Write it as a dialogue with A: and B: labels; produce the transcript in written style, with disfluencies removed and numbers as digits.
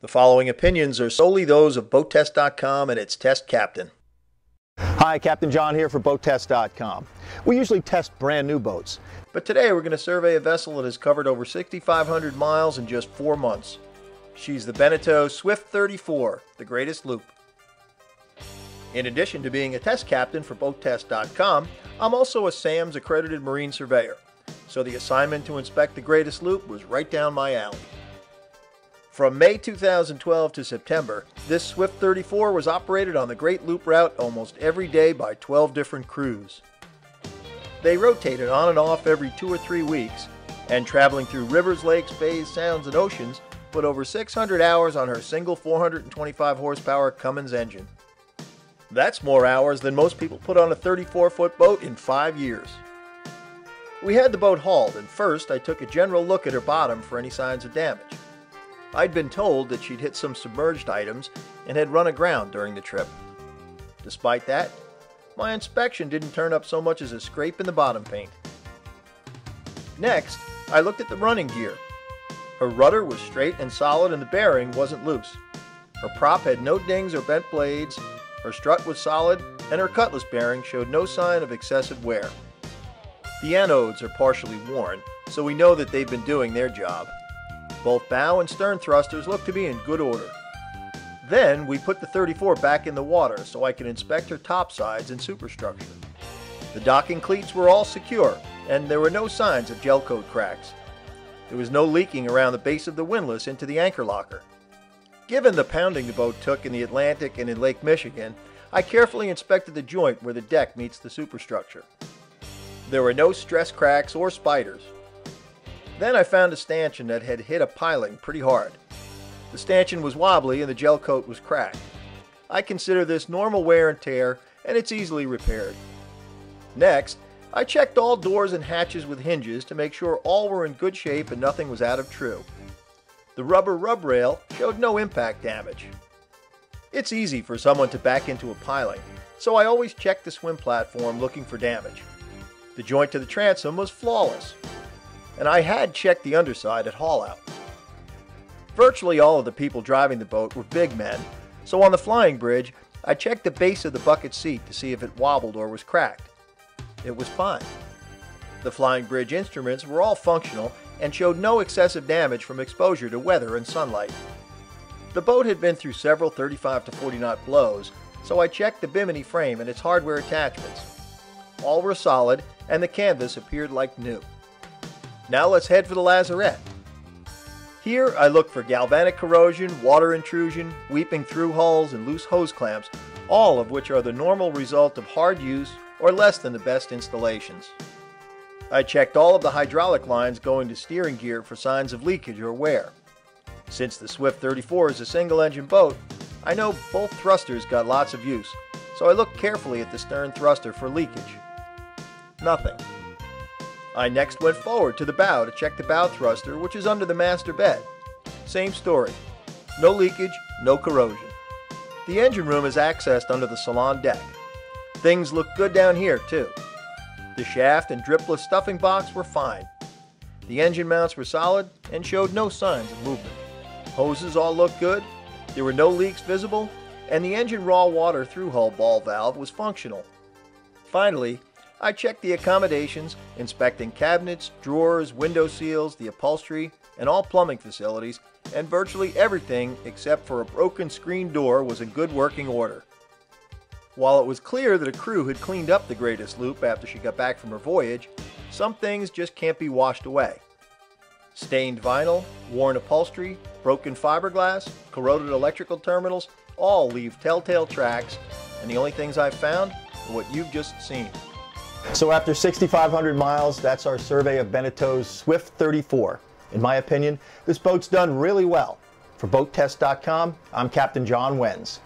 A: The following opinions are solely those of BoatTest.com and its test captain.
B: Hi, Captain John here for BoatTest.com. We usually test brand new boats.
A: But today we're going to survey a vessel that has covered over 6,500 miles in just 4 months. She's the Beneteau Swift 34, the greatest loop. In addition to being a test captain for BoatTest.com, I'm also a SAMS accredited marine surveyor. So the assignment to inspect the greatest loop was right down my alley. From May 2012 to September, this Swift 34 was operated on the Great Loop route almost every day by 12 different crews. They rotated on and off every 2 or 3 weeks, and traveling through rivers, lakes, bays, sounds, and oceans, put over 600 hours on her single 425 horsepower Cummins engine. That's more hours than most people put on a 34-foot boat in 5 years. We had the boat hauled, and first I took a general look at her bottom for any signs of damage. I'd been told that she'd hit some submerged items and had run aground during the trip. Despite that, my inspection didn't turn up so much as a scrape in the bottom paint. Next, I looked at the running gear. Her rudder was straight and solid and the bearing wasn't loose. Her prop had no dings or bent blades, her strut was solid, and her cutlass bearing showed no sign of excessive wear. The anodes are partially worn, so we know that they've been doing their job. Both bow and stern thrusters look to be in good order. Then we put the 34 back in the water so I could inspect her topsides and superstructure. The docking cleats were all secure, and there were no signs of gel coat cracks. There was no leaking around the base of the windlass into the anchor locker. Given the pounding the boat took in the Atlantic and in Lake Michigan, I carefully inspected the joint where the deck meets the superstructure. There were no stress cracks or spiders. Then I found a stanchion that had hit a piling pretty hard. The stanchion was wobbly and the gel coat was cracked. I consider this normal wear and tear, and it's easily repaired. Next, I checked all doors and hatches with hinges to make sure all were in good shape and nothing was out of true. The rubber rub rail showed no impact damage. It's easy for someone to back into a piling, so I always check the swim platform looking for damage. The joint to the transom was flawless, and I had checked the underside at haul-out. Virtually all of the people driving the boat were big men, so on the Flybridge, I checked the base of the bucket seat to see if it wobbled or was cracked. It was fine. The Flybridge instruments were all functional and showed no excessive damage from exposure to weather and sunlight. The boat had been through several 35 to 40 knot blows, so I checked the bimini frame and its hardware attachments. All were solid, and the canvas appeared like new. Now let's head for the lazarette. Here I look for galvanic corrosion, water intrusion, weeping through hulls, and loose hose clamps, all of which are the normal result of hard use or less than the best installations. I checked all of the hydraulic lines going to steering gear for signs of leakage or wear. Since the Swift 34 is a single-engine boat, I know both thrusters got lots of use, so I looked carefully at the stern thruster for leakage. Nothing. I next went forward to the bow to check the bow thruster, which is under the master bed. Same story. No leakage, no corrosion. The engine room is accessed under the salon deck. Things look good down here too. The shaft and dripless stuffing box were fine. The engine mounts were solid and showed no signs of movement. Hoses all looked good, there were no leaks visible, and the engine raw water through-hull ball valve was functional. Finally, I checked the accommodations, inspecting cabinets, drawers, window seals, the upholstery, and all plumbing facilities, and virtually everything except for a broken screen door was in good working order. While it was clear that a crew had cleaned up the greatest loop after she got back from her voyage, some things just can't be washed away. Stained vinyl, worn upholstery, broken fiberglass, corroded electrical terminals all leave telltale tracks, and the only things I've found are what you've just seen.
B: So after 6,500 miles, that's our survey of Beneteau's Swift 34. In my opinion, this boat's done really well. For BoatTest.com, I'm Captain John Wenz.